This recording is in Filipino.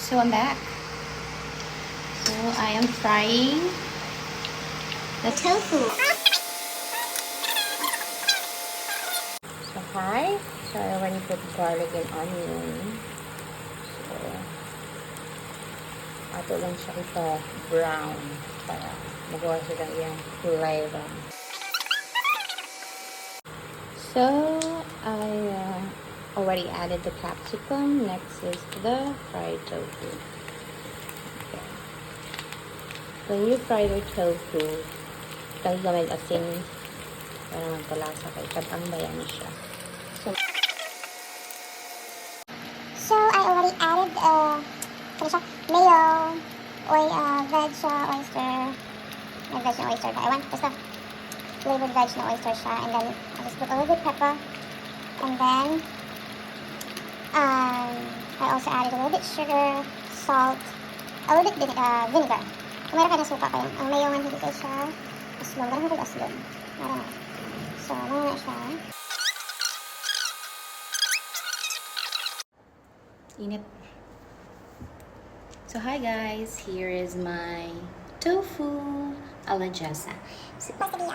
So I'm back. So I am frying the tofu. So hi. So I already put garlic and onion. So ato lang siya ipa-brown para magawa siya ng iyang kulay ba. So I already added the capsicum. Next is the fried tofu. Okay. When you fry your tofu, gamit asin para magkalasa kay tabang bayan siya. So I already added mayo, veg oyster. May veg na oyster ba? Ewan, basta flavored veg na oyster siya. And then I just put a little bit pepper. And then I also added a little bit sugar, salt, a little bit vinegar. Kung meron ka na suka kayo. Ang mayo man hindi kayo siya. Aslong. Ganun ka aslong. Meron na. So, ano na siya. Init. So hi guys, here is my tofu a la Jessa. Supposed to be